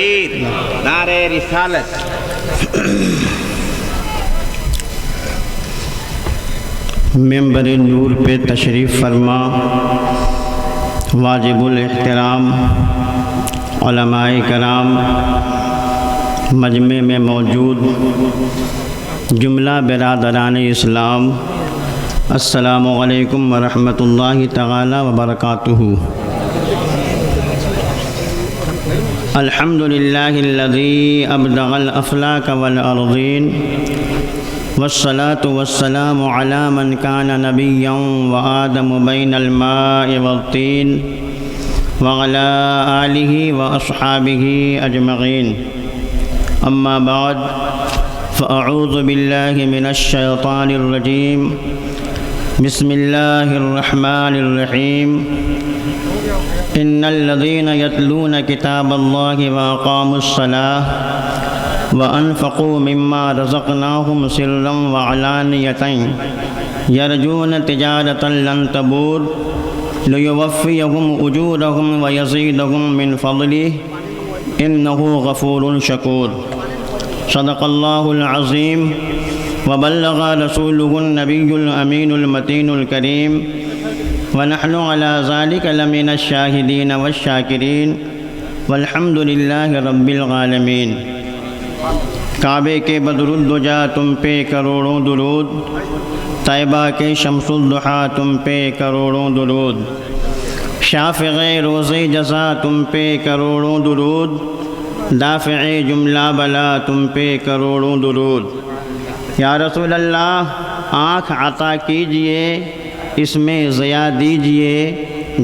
تکبیر، نعرہ رسالت۔ ممبر نور پہ تشریف فرما واجب الاحترام علماء کرام، مجمع میں موجود جملہ برادران اسلام، السلام علیکم ورحمۃ اللہ تعالی وبرکاتہ۔ الحمد للہ الذی ابدع الافلاک والارضین، والصلاة والسلام علی من کان نبیا وآدم بین الماء والطین، وعلی آلہ واصحابہ اجمعین، اما بعد فاعوذ باللہ من الشیطان الرجیم، بسم اللہ الرحمن الرحیم۔ ان الذین یتلون کتاب اللہ واقاموا الصلاۃ وانفقوا مما رزقناہم سرا وعلانیۃ یرجون تجارۃ لن تبور لیوفیہم اجورہم ویزیدہم من فضلہ انہ غفور شکور۔ صدق اللہ العظیم وبلغ رسولہ النبی الامین المتین الکریم، ونحن علی ذلک لمن الشاہدین والشاکرین، والحمد للہ رب العالمین۔ کعبے کے بدر الدجا تم پہ کروڑوں درود، طیبہ کے شمس الضحیٰ تم پہ کروڑوں درود، شافع روز جزا تم پہ کروڑوں درود، دافع جملہ بلا تم پہ کروڑوں درود۔ یا رسول اللہ، آنکھ عطا کیجئے، اس میں ضیاء دیجئے،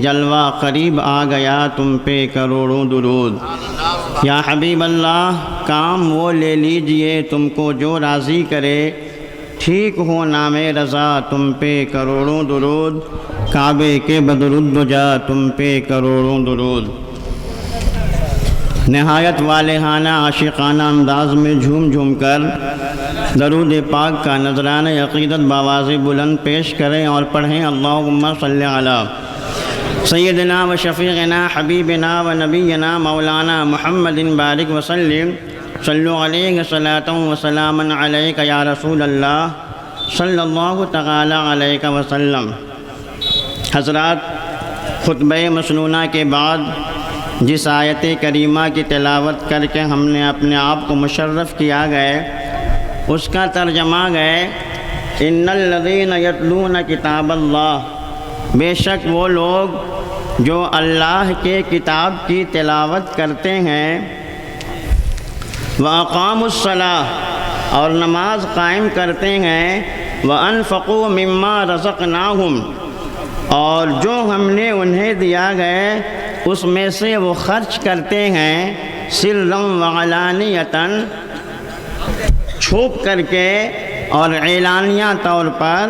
جلوہ قریب آ گیا تم پہ کروڑوں درود۔ یا حبیب اللہ، کام وہ لے لیجئے تم کو جو راضی کرے، ٹھیک ہو نام رضا تم پہ کروڑوں درود، کعبے کے بدر الدجا تم پہ کروڑوں درود۔ نہایت والہانہ عاشقانہ انداز میں جھوم جھوم کر درود پاک کا نذرانہ عقیدت بآواز بلند پیش کریں اور پڑھیں، اللہم صلی علی سیدنا و شفیعنا حبیبنا و نبینا مولانا محمد بارک وسلم، صلو علیہ صلاۃ و سلام علیک یا رسول اللہ صلی اللہ تعالی علیہ وسلم۔ حضرات، خطبہ مسنونہ کے بعد جس آیت کریمہ کی تلاوت کر کے ہم نے اپنے آپ کو مشرف کیا گئے، اس کا ترجمہ گئے ان الذین یتلون کتاب اللہ، بے شک وہ لوگ جو اللہ کے کتاب کی تلاوت کرتے ہیں، وَأَقَامُوا الصَّلَاةَ اور نماز قائم کرتے ہیں، وَأَنفَقُوا مِمَّا رَزَقْنَاهُمْ اور جو ہم نے انہیں دیا گئے اس میں سے وہ خرچ کرتے ہیں، سِرًّا وَعَلَانِيَةً چھپ کر کے اور اعلانیہ طور پر،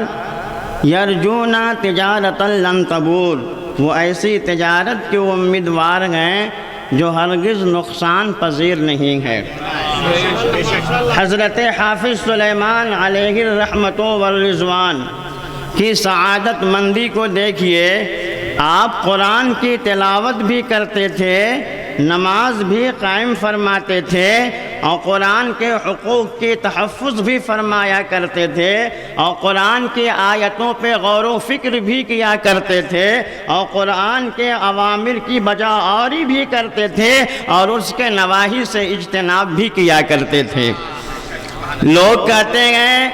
یرجون تجارۃ لن تبور وہ ایسی تجارت کے امیدوار ہیں جو ہرگز نقصان پذیر نہیں ہے۔ حضرت حافظ سلیمان علیہ الرحمۃ والرضوان کی سعادت مندی کو دیکھیے، آپ قرآن کی تلاوت بھی کرتے تھے، نماز بھی قائم فرماتے تھے، اور قرآن کے حقوق کی تحفظ بھی فرمایا کرتے تھے، اور قرآن کی آیتوں پہ غور و فکر بھی کیا کرتے تھے، اور قرآن کے اوامر کی بجا آوری بھی کرتے تھے، اور اس کے نواہی سے اجتناب بھی کیا کرتے تھے۔ لوگ کہتے ہیں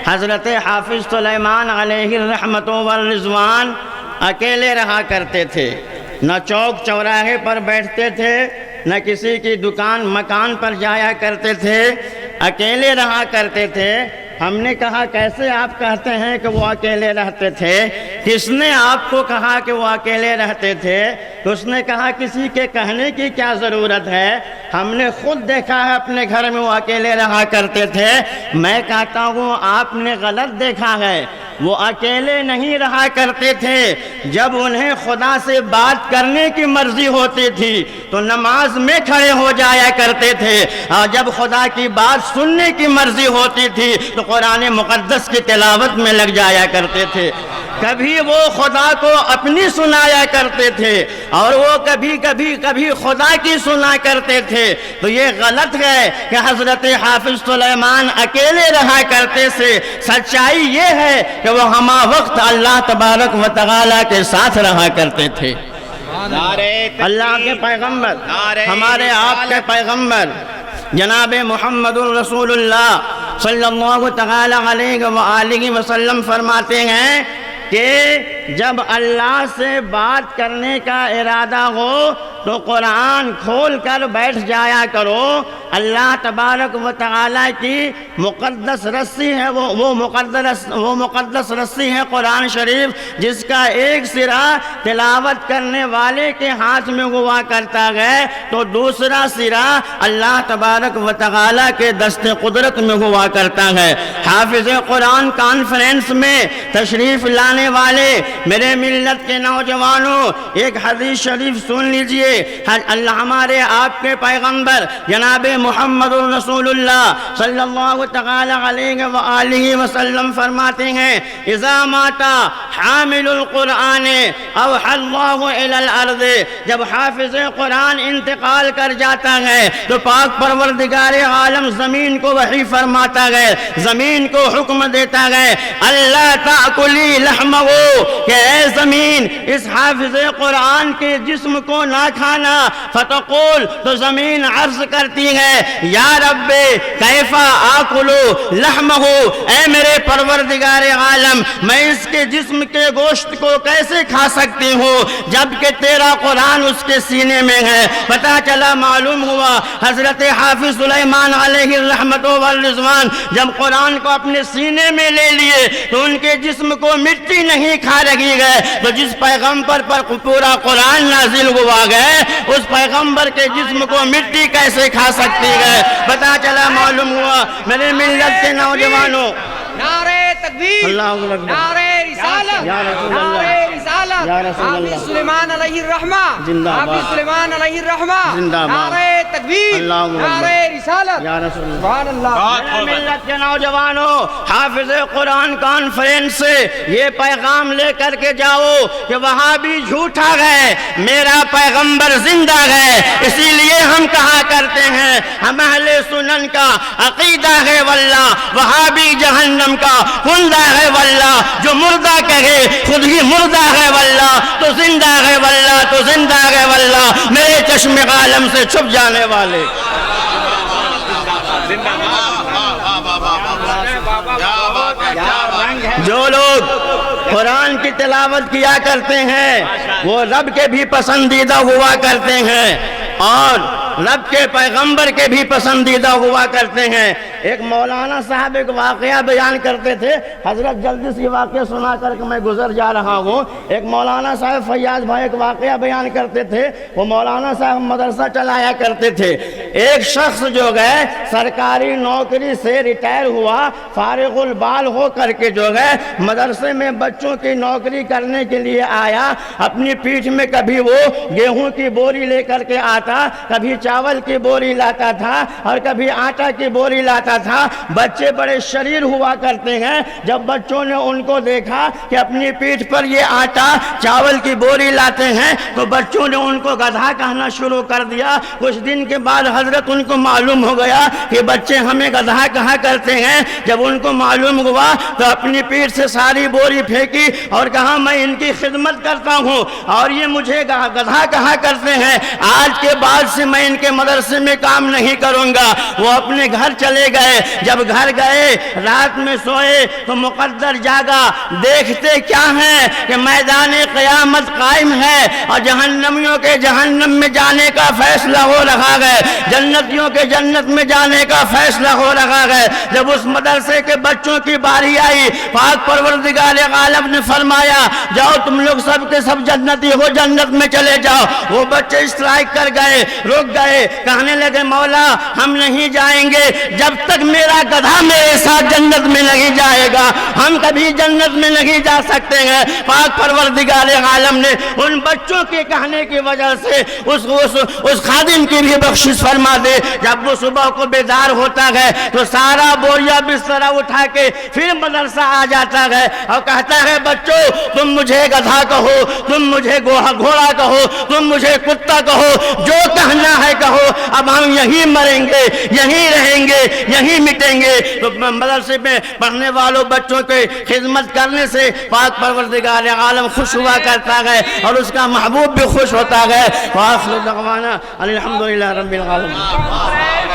حضرت حافظ سلیمان علیہ الرحمۃ والرضوان اکیلے رہا کرتے تھے، نہ چوک چوراہے پر بیٹھتے تھے، نہ کسی کی دکان مکان پر جایا کرتے تھے، اکیلے رہا کرتے تھے۔ ہم نے کہا کیسے آپ کہتے ہیں کہ وہ اکیلے رہتے تھے؟ کس نے آپ کو کہا کہ وہ اکیلے رہتے تھے؟ تو اس نے کہا کسی کے کہنے کی کیا ضرورت ہے، ہم نے خود دیکھا ہے اپنے گھر میں وہ اکیلے رہا کرتے تھے۔ میں کہتا ہوں آپ نے غلط دیکھا ہے، وہ اکیلے نہیں رہا کرتے تھے، جب انہیں خدا سے بات کرنے کی مرضی ہوتی تھی تو نماز میں کھڑے ہو جایا کرتے تھے، اور جب خدا کی بات سننے کی مرضی ہوتی تھی تو قرآن مقدس کی تلاوت میں لگ جایا کرتے تھے۔ کبھی وہ خدا کو اپنی سنایا کرتے تھے اور وہ کبھی خدا کی سنا کرتے تھے. تو یہ غلط ہے کہ حضرت حافظ سلیمان اکیلے رہا کرتے تھے. سچائی یہ ہے کہ وہ ہمہ وقت اللہ تبارک و تعالیٰ کے ساتھ رہا کرتے تھے. اللہ کے پیغمبر، ہمارے آپ کے پیغمبر جناب محمد الرسول اللہ صلی اللہ تعالی علیہ وآلہ وسلم فرماتے ہیں کہ جب اللہ سے بات کرنے کا ارادہ ہو تو قرآن کھول کر بیٹھ جایا کرو. اللہ تبارک و تعالیٰ کی مقدس رسی ہے وہ مقدس رسی ہے قرآن شریف، جس کا ایک سرا تلاوت کرنے والے کے ہاتھ میں ہوا کرتا ہے تو دوسرا سرا اللہ تبارک و تعالیٰ کے دست قدرت میں ہوا کرتا ہے. حافظ قرآن کانفرنس میں تشریف لانے والے میرے ملت کے نوجوانوں، ایک حدیث شریف سن لیجئے. ہمارے آپ کے پیغمبر جناب محمد الرسول اللہ صلی اللہ تعالی علیہ وآلہ وسلم فرماتے ہیں اذا مات حامل القرآن اوحى اللہ الی الارض. جب حافظ قرآن انتقال کر جاتا ہے تو پاک پروردگار عالم زمین کو وحی فرماتا ہے، زمین کو حکم دیتا ہے اللہ تأکلی لحمہ، کہ اے زمین اس حافظ قرآن کے جسم کو نہ کھانا. فتقول، تو زمین عرض کرتی ہے یا رب کیفا آکلو لحمہ، اے میرے پروردگار عالم میں اس کے جسم کے گوشت کو کیسے کھا سکتی ہوں جبکہ تیرا قرآن اس کے سینے میں ہے. پتہ چلا، معلوم ہوا حضرت حافظ سلیمان علیہ الرحمت والرضوان جب قرآن کو اپنے سینے میں لے لیے تو ان کے جسم کو مٹی نہیں کھا رہی گئے. تو جس پیغمبر پر پورا قرآن نازل ہوا گئے اس پیغمبر کے جسم کو مٹی کیسے کھا سکتی ہے. پتہ چلا، معلوم ہوا میرے ملت کے نوجوانوں، نعرہ تکبیر، اللہ اکبر، نعرہ رسالت، یا رسول اللہ، نعرہ رسالت، یا رسول اللہ، حافظ سلیمان علیہ الرحمہ، زندہ باد، حافظ سلیمان علیہ الرحمہ، زندہ باد، نعرہ تکبیر، اللہ اکبر، نعرہ رسالت، یا رسول اللہ. سبحان اللہ. میرے ملت کے نوجوانوں، حافظ قرآن کانفرنس سے یہ پیغام لے کر کے جاؤ کہ وہاں بھی جھوٹا ہے، میرا پیغمبر زندہ ہے. اسی لیے ہم کہا کرتے ہیں ہم اہل سنن کا عقیدہ ہے واللہ وہاں بھی جہنم کا خندہ ہے واللہ. جو مردہ کہے خود ہی مردہ ہے واللہ، تو زندہ ہے واللہ، تو زندہ ہے واللہ، میرے چشم عالم سے چھپ جانے والے. جو لوگ قرآن کی تلاوت کیا کرتے ہیں وہ رب کے بھی پسندیدہ ہوا کرتے ہیں اور رب کے پیغمبر کے بھی پسندیدہ ہوا کرتے ہیں. ایک مولانا صاحب ایک واقعہ بیان کرتے تھے، حضرت جلدی سے واقعہ سنا کر کے میں گزر جا رہا ہوں. ایک مولانا صاحب فیاض بھائی ایک واقعہ بیان کرتے تھے. وہ مولانا صاحب مدرسہ چلایا کرتے تھے. ایک شخص جو گئے سرکاری نوکری سے ریٹائر ہوا، فارغ البال ہو کر کے جو گئے مدرسے میں بچوں کی نوکری کرنے کے لیے آیا. اپنی پیٹھ میں کبھی وہ گیہوں کی بوری لے کر کے آتا، کبھی چاول کی بوری لاتا تھا اور کبھی آٹا کی بوری لاتا تھا. بچے بڑے شریر ہوا کرتے ہیں. جب بچوں نے ان کو دیکھا کہ اپنی پیٹھ پر یہ آٹا چاول کی بوری لاتے ہیں تو بچوں نے ان کو گدھا کہنا شروع کر دیا. کچھ دن کے بعد حضرت ان کو معلوم ہو گیا کہ بچے ہمیں گدھا کہا کرتے ہیں. جب ان کو معلوم ہوا تو اپنی پیٹھ سے ساری بوری پھینکی اور کہا میں ان کی خدمت کرتا ہوں اور یہ مجھے گدھا کہا کرتے ہیں، آج کے بعد سے میں ان کے مدرسے میں کام نہیں کروں گا. وہ اپنے گھر چلے گئے. جب گھر گئے رات میں سوئے تو مقدر جاگا. دیکھتے کیا ہیں کہ میدان قیامت قائم ہے اور جہنمیوں کے جہنم میں جانے کا فیصلہ ہو رہا ہے، جنتیوں کے جنت میں جانے کا فیصلہ ہو رہا ہے. جب اس مدرسے کے بچوں کی باری آئی پاک پروردگار عالم نے فرمایا جاؤ تم لوگ سب کے سب جنتی ہو، جنت میں چلے جاؤ. وہ بچے اسٹرائک کر گئے، رک گئے، کہنے لگے مولا ہم نہیں جائیں گے جب تک میرا گدھا میرے ساتھ جنت میں نہیں جائے گا، ہم کبھی جنت میں نہیں جا سکتے ہیں۔ پاک پروردگار عالم نے ان بچوں کے کہنے کی وجہ سے اس خادم کی بھی بخشش فرما دے۔ جب وہ صبح کو بیدار ہوتا ہے تو سارا بوریا بستر اٹھا کے پھر مدرسہ آ جاتا ہے اور کہتا ہے بچوں تم مجھے گدھا کہو، تم مجھے گھوڑا کہو، تم مجھے کتا کہو، جو کہنا ہے کہو، اب ہم یہیں مریں گے، یہیں رہیں گے، یہیں مٹیں گے۔ تو مدرسے میں پڑھنے والوں بچوں کے خدمت کرنے سے پاک پروردگار عالم خوش ہوا کرتا ہے اور اس کا محبوب بھی خوش ہوتا ہے۔ وآخر دعوانا الحمدللہ رب العالمین۔